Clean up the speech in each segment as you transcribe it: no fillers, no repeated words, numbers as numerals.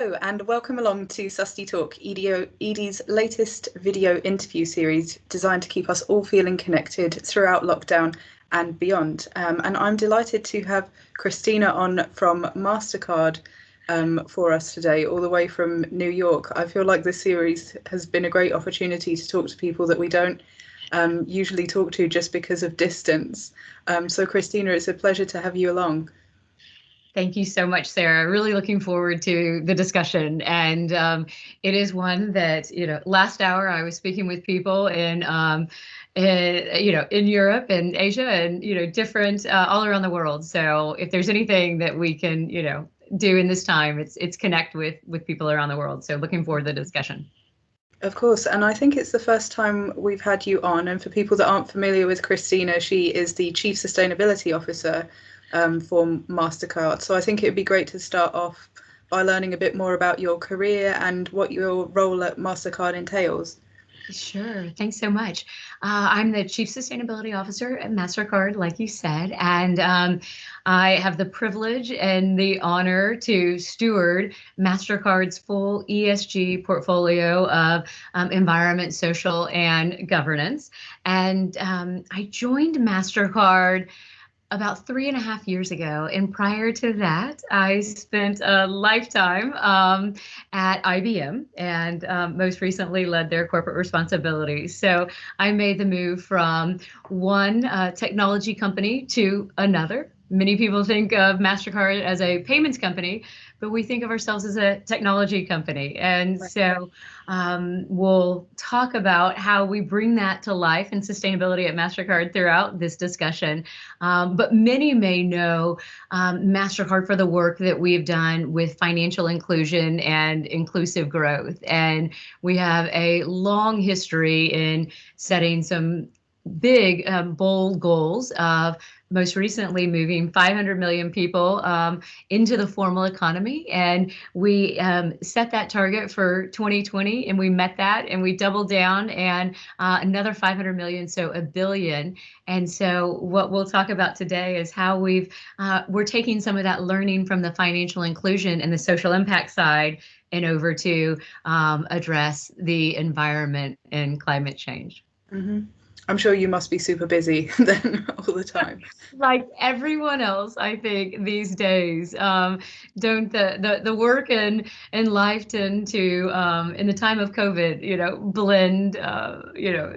Hello and welcome along to Susty Talk, Edie's latest video interview series designed to keep us all feeling connected throughout lockdown and beyond. And I'm delighted to have Kristina on from MasterCard for us today, all the way from New York. I feel like this series has been a great opportunity to talk to people that we don't usually talk to just because of distance. So Kristina, it's a pleasure to have you along. Thank you so much, Sarah. Really looking forward to the discussion. And it is one that, last hour I was speaking with people in Europe and Asia and, different all around the world. So if there's anything that we can, do in this time, it's connect with people around the world. So looking forward to the discussion. Of course, and I think it's the first time we've had you on. And for people that aren't familiar with Kristina, she is the Chief Sustainability Officer for MasterCard. So I think it would be great to start off by learning a bit more about your career and what your role at MasterCard entails. Sure. Thanks so much. I'm the Chief Sustainability Officer at MasterCard, like you said, and I have the privilege and the honor to steward MasterCard's full ESG portfolio of environment, social, and governance. And I joined MasterCard about 3.5 years ago. And prior to that, I spent a lifetime at IBM and most recently led their corporate responsibility. So I made the move from one technology company to another. Many people think of MasterCard as a payments company, but we think of ourselves as a technology company. And so we'll talk about how we bring that to life and sustainability at MasterCard throughout this discussion. But many may know MasterCard for the work that we've done with financial inclusion and inclusive growth. And we have a long history in setting some big, bold goals of most recently moving 500 million people into the formal economy. And we set that target for 2020 and we met that and we doubled down and another 500 million, so 1 billion. And so what we'll talk about today is how we're taking some of that learning from the financial inclusion and the social impact side and over to address the environment and climate change. Mm-hmm. I'm sure you must be super busy then all the time. Like everyone else, I think these days, don't the work and life tend to, in the time of COVID, blend,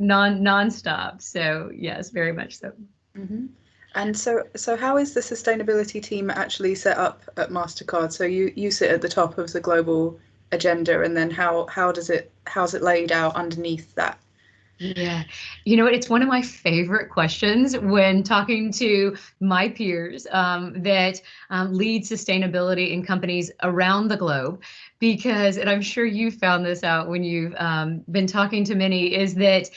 nonstop. So yes, very much so. Mm-hmm. And so how is the sustainability team actually set up at MasterCard? So you sit at the top of the global agenda, and then how's it laid out underneath that? Yeah. You know what? It's one of my favorite questions when talking to my peers that lead sustainability in companies around the globe, because, and I'm sure you found this out when you've been talking to many, is that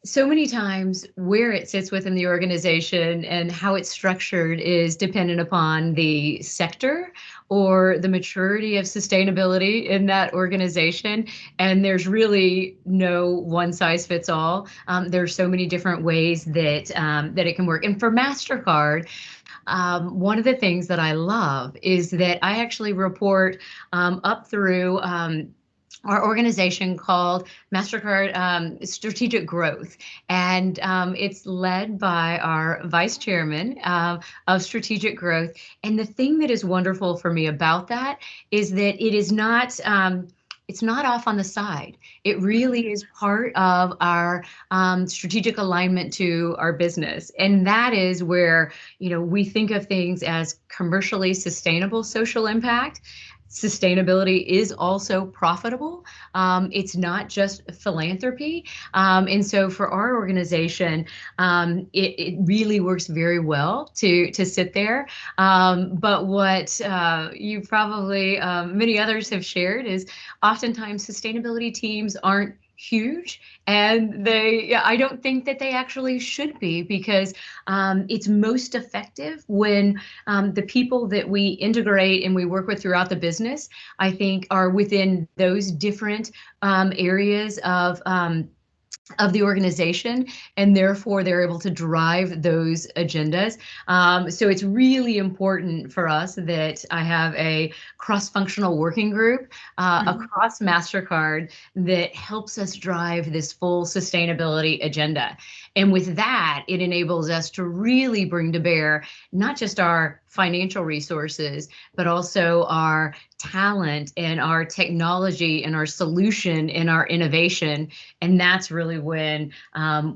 so many times where it sits within the organization and how it's structured is dependent upon the sector or the maturity of sustainability in that organization. And there's really no one size fits all. There's so many different ways that it can work. And for MasterCard, one of the things that I love is that I actually report up through our organization called MasterCard Strategic Growth. And it's led by our vice chairman of Strategic Growth. And the thing that is wonderful for me about that is that it is not, it's not off on the side. It really is part of our strategic alignment to our business. And that is where, we think of things as commercially sustainable social impact. Sustainability is also profitable. It's not just philanthropy. And so for our organization, it really works very well to sit there. But what you probably, many others have shared is oftentimes sustainability teams aren't huge, and I don't think that they actually should be, because it's most effective when the people that we integrate and we work with throughout the business, I think, are within those different areas of of the organization, and therefore they're able to drive those agendas. So it's really important for us that I have a cross-functional working group across MasterCard that helps us drive this full sustainability agenda. And with that, it enables us to really bring to bear not just our financial resources, but also our talent and our technology and our solution and our innovation. And that's really when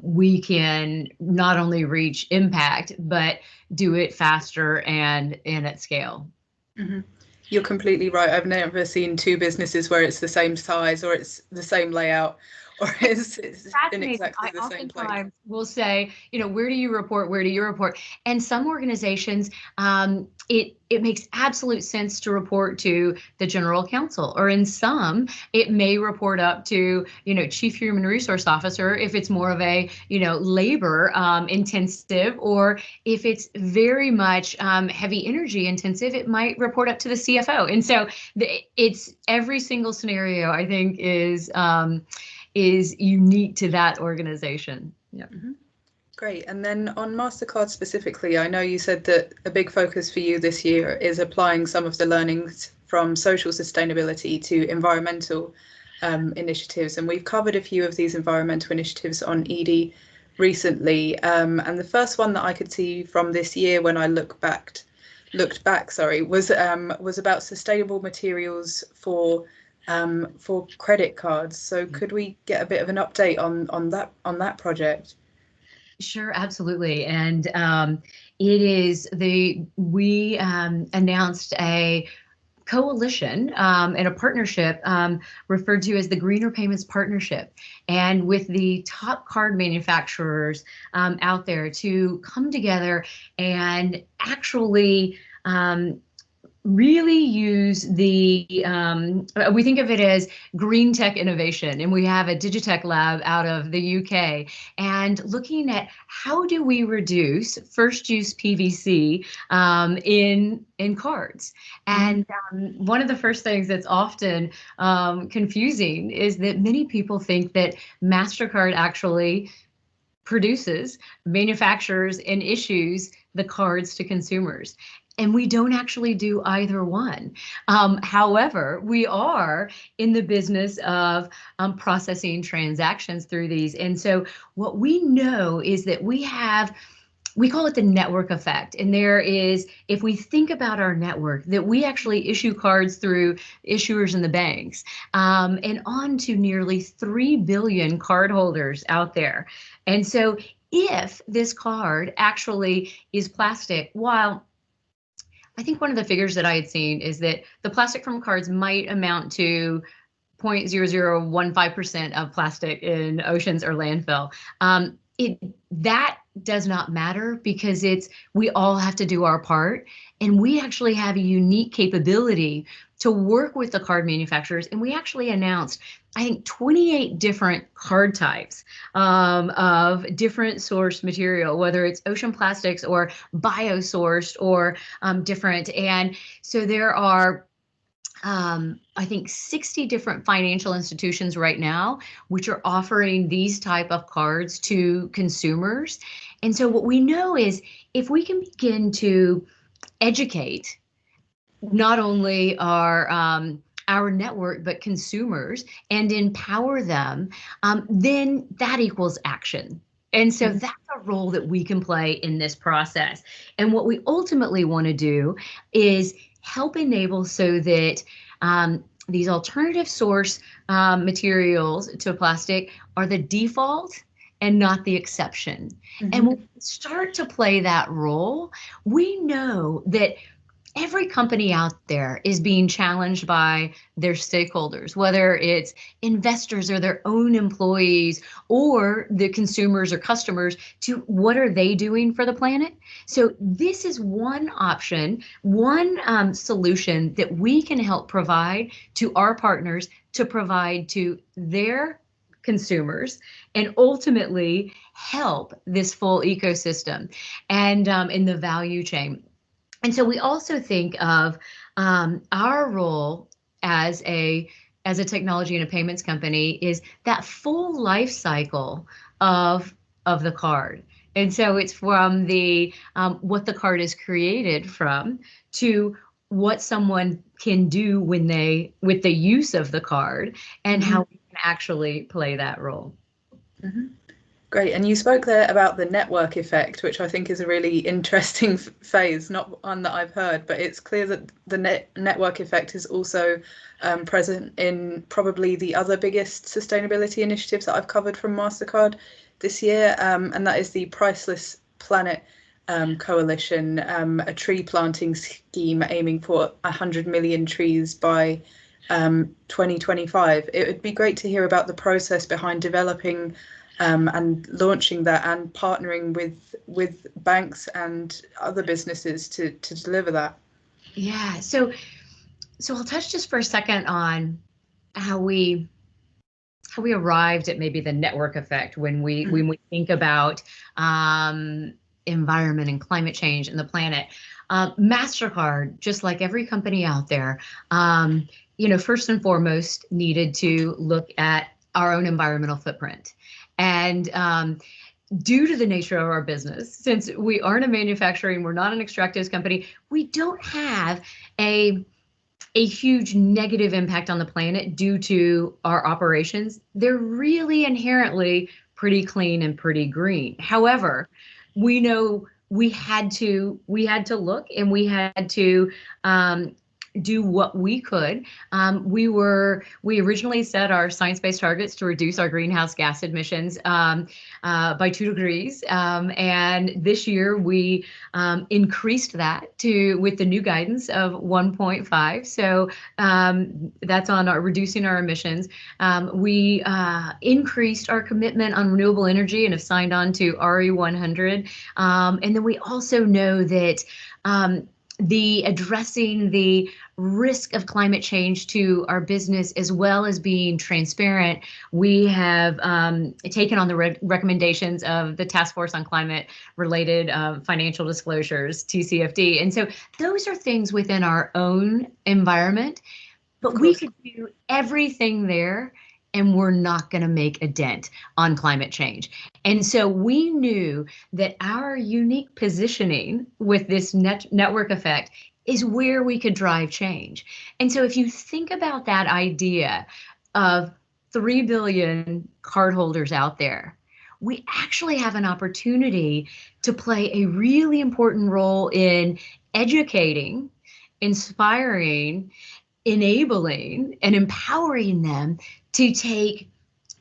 we can not only reach impact, but do it faster and at scale. Mm-hmm. You're completely right. I've never seen two businesses where it's the same size or it's the same layout or it's in exactly the same place. I will say, where do you report? Where do you report? And some organizations, it makes absolute sense to report to the general counsel, or in some, it may report up to, chief human resource officer if it's more of a, labor intensive, or if it's very much heavy energy intensive, it might report up to the CFO. And so it's every single scenario, I think, is unique to that organization. Yeah. Mm-hmm. Great. And then on MasterCard specifically, I know you said that a big focus for you this year is applying some of the learnings from social sustainability to environmental initiatives. And we've covered a few of these environmental initiatives on Edie recently. And the first one that I could see from this year when I looked back, was about sustainable materials for credit cards. So could we get a bit of an update on that project? Sure, absolutely. And it is we announced a coalition and a partnership referred to as the Greener Payments Partnership, and with the top card manufacturers out there to come together and actually really use we think of it as green tech innovation. And we have a Digitech lab out of the UK, and looking at how do we reduce first use PVC in cards. And one of the first things that's often confusing is that many people think that MasterCard actually produces, manufactures, and issues the cards to consumers. And we don't actually do either one. However, we are in the business of processing transactions through these. And so what we know is that we call it the network effect. And there is, if we think about our network, that we actually issue cards through issuers in the banks, and on to nearly 3 billion cardholders out there. And so if this card actually is plastic, while I think one of the figures that I had seen is that the plastic from cards might amount to 0.0015% of plastic in oceans or landfill. That does not matter, because we all have to do our part, and we actually have a unique capability to work with the card manufacturers. And we actually announced, I think, 28 different card types of different source material, whether it's ocean plastics or bio-sourced or different. And so there are I think 60 different financial institutions right now which are offering these type of cards to consumers. And so what we know is, if we can begin to educate not only our network, but consumers, and empower them, then that equals action. And so that's a role that we can play in this process. And what we ultimately want to do is help enable so that these alternative source materials to plastic are the default and not the exception. And when we start to play that role, we know that every company out there is being challenged by their stakeholders, whether it's investors or their own employees or the consumers or customers, to what are they doing for the planet. So this is one option, one solution that we can help provide to our partners to provide to their consumers, and ultimately help this full ecosystem and in the value chain. And so we also think of our role as a as a technology and a payments company is that full life cycle of the card. And so it's from the what the card is created from to what someone can do when with the use of the card, and how we can actually play that role. Great. And you spoke there about the network effect, which I think is a really interesting phase, not one that I've heard, but it's clear that the network effect is also present in probably the other biggest sustainability initiatives that I've covered from MasterCard this year, and that is the Priceless Planet Coalition, a tree planting scheme aiming for 100 million trees by 2025. It would be great to hear about the process behind developing and launching that, and partnering with banks and other businesses to deliver that. Yeah, so I'll touch just for a second on how we arrived at maybe the network effect when we think about environment and climate change and the planet. MasterCard, just like every company out there, first and foremost needed to look at our own environmental footprint. And due to the nature of our business, since we aren't a manufacturing, we're not an extractives company, we don't have a huge negative impact on the planet due to our operations. They're really inherently pretty clean and pretty green. However, we know we had to look, and we had to do what we could. We originally set our science-based targets to reduce our greenhouse gas emissions by 2 degrees. And this year we increased that with the new guidance of 1.5. So that's on reducing our emissions. We increased our commitment on renewable energy and have signed on to RE100. And then we also know that addressing the risk of climate change to our business, as well as being transparent, we have taken on the recommendations of the Task Force on Climate Related Financial Disclosures, TCFD. And so those are things within our own environment, but we could do everything there, and we're not going to make a dent on climate change. And so we knew that our unique positioning with this network effect is where we could drive change. And so if you think about that idea of 3 billion cardholders out there, we actually have an opportunity to play a really important role in educating, inspiring, enabling, and empowering them to take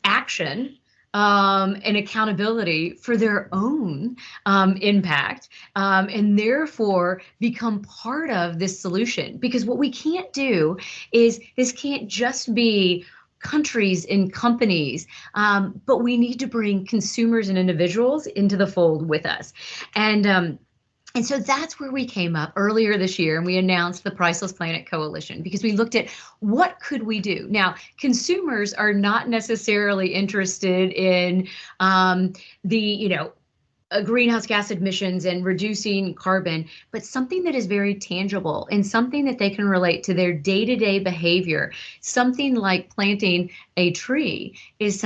action and accountability for their own impact, and therefore become part of this solution. Because what we can't do is, this can't just be countries and companies, but we need to bring consumers and individuals into the fold with us. And so that's where we came up earlier this year, and we announced the Priceless Planet Coalition, because we looked at what could we do. Now, consumers are not necessarily interested in greenhouse gas emissions and reducing carbon, but something that is very tangible and something that they can relate to their day-to-day behavior. Something like planting a tree is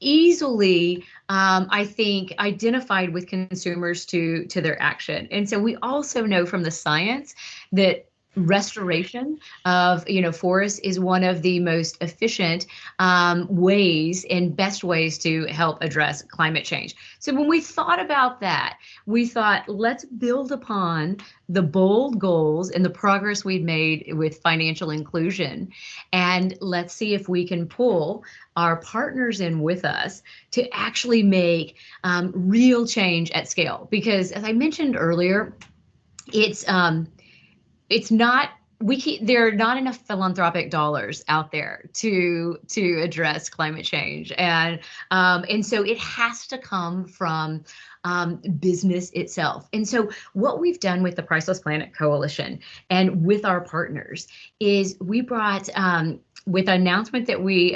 easily, I think, identified with consumers to their action. And so we also know from the science that restoration of forests is one of the most efficient ways and best ways to help address climate change. So when we thought about that, we thought, let's build upon the bold goals and the progress we've made with financial inclusion, and let's see if we can pull our partners in with us to actually make real change at scale. Because as I mentioned earlier, there are not enough philanthropic dollars out there to address climate change, and so it has to come from business itself. And so what we've done with the Priceless Planet Coalition and with our partners is we brought with an announcement that we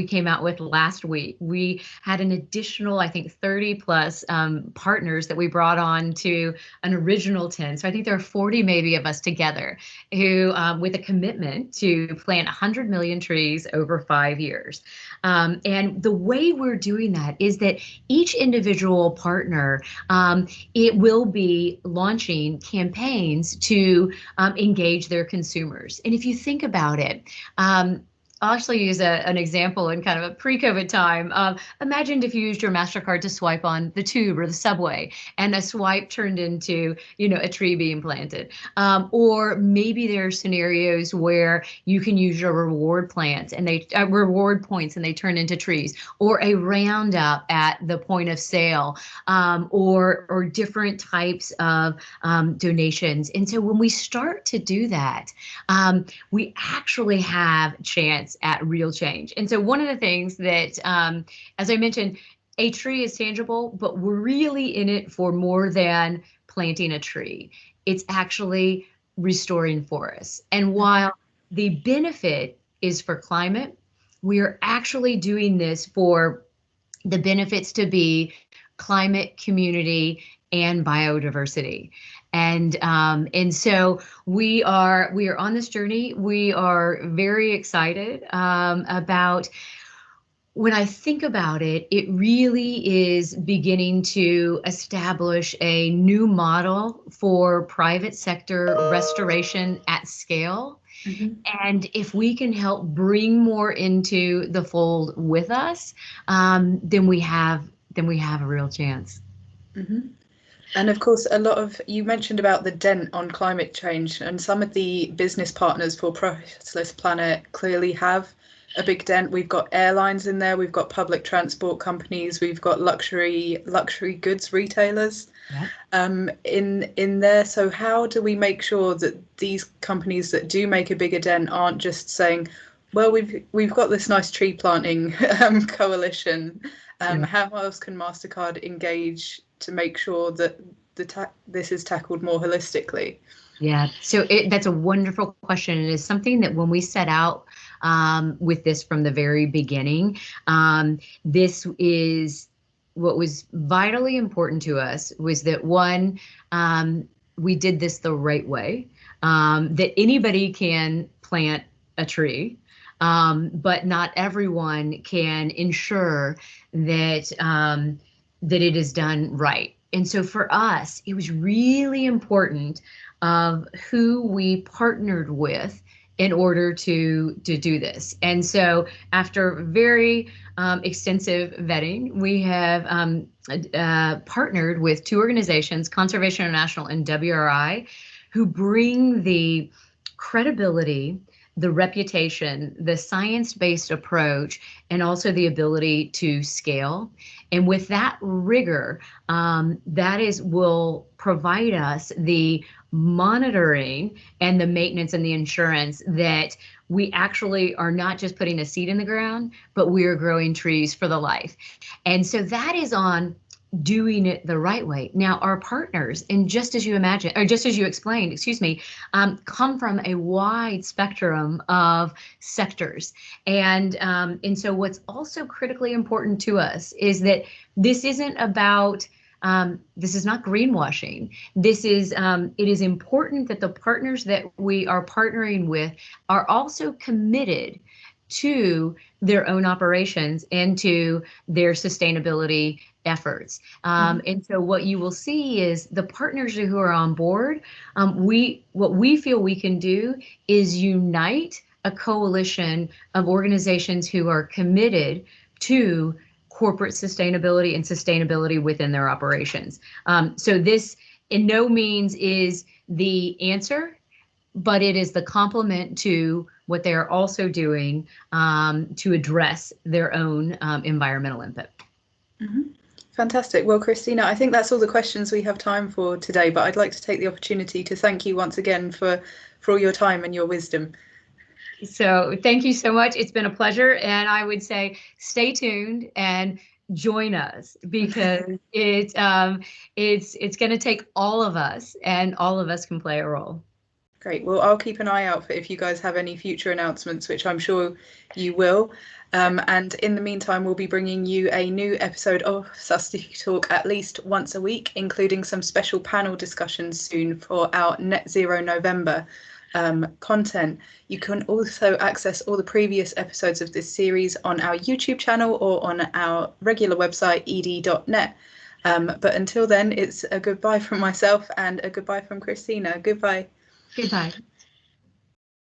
came out with last week, we had an additional, I think, 30 plus partners that we brought on to an original 10. So I think there are 40 maybe of us together who, with a commitment to plant 100 million trees over 5 years. And the way we're doing that is that each individual partner, it will be launching campaigns to engage their consumers. And if you think about it, I'll actually use an example in kind of a pre-COVID time. Imagine if you used your MasterCard to swipe on the tube or the subway, and a swipe turned into, a tree being planted. Or maybe there are scenarios where you can use your reward points and they turn into trees, or a roundup at the point of sale, or different types of donations. And so when we start to do that, we actually have a chance at real change. And so one of the things that, as I mentioned, a tree is tangible, but we're really in it for more than planting a tree. It's actually restoring forests. And while the benefit is for climate, we are actually doing this for the benefits to be climate, community, and biodiversity. And so we are on this journey. We are very excited about. When I think about it, it really is beginning to establish a new model for private sector restoration at scale. Mm-hmm. And if we can help bring more into the fold with us, then we have a real chance. Mm-hmm. And of course, you mentioned about the dent on climate change, and some of the business partners for Priceless Planet clearly have a big dent. We've got airlines in there, we've got public transport companies, we've got luxury goods retailers, in there. So how do we make sure that these companies that do make a bigger dent aren't just saying, well, we've got this nice tree planting coalition. How else can MasterCard engage to make sure that this is tackled more holistically? Yeah, so that's a wonderful question. It is something that when we set out with this from the very beginning, this is what was vitally important to us, was that one, we did this the right way, that anybody can plant a tree, but not everyone can ensure that that it is done right. And so for us, it was really important of who we partnered with in order to do this. And so after very extensive vetting, we have partnered with two organizations, Conservation International and WRI, who bring the credibility, the reputation, the science-based approach, and also the ability to scale. And with that rigor, will provide us the monitoring and the maintenance and the insurance that we actually are not just putting a seed in the ground, but we are growing trees for the life. And so that is on doing it the right way. Now, our partners, and just as you explained, come from a wide spectrum of sectors. And so what's also critically important to us is that this isn't about, this is not greenwashing. It is important that the partners that we are partnering with are also committed to their own operations and to their sustainability efforts. And so what you will see is the partners who are on board, what we feel we can do is unite a coalition of organizations who are committed to corporate sustainability and sustainability within their operations. So this in no means is the answer, but it is the complement to what they are also doing to address their own environmental impact. Mm-hmm. Fantastic. Well, Kristina, I think that's all the questions we have time for today, but I'd like to take the opportunity to thank you once again for all your time and your wisdom. So thank you so much. It's been a pleasure. And I would say stay tuned and join us, because it's going to take all of us, and all of us can play a role. Great. Well, I'll keep an eye out for if you guys have any future announcements, which I'm sure you will. And in the meantime, we'll be bringing you a new episode of Susty Talk at least once a week, including some special panel discussions soon for our Net Zero November content. You can also access all the previous episodes of this series on our YouTube channel or on our regular website, edie.net. But until then, it's a goodbye from myself and a goodbye from Kristina. Goodbye. Goodbye.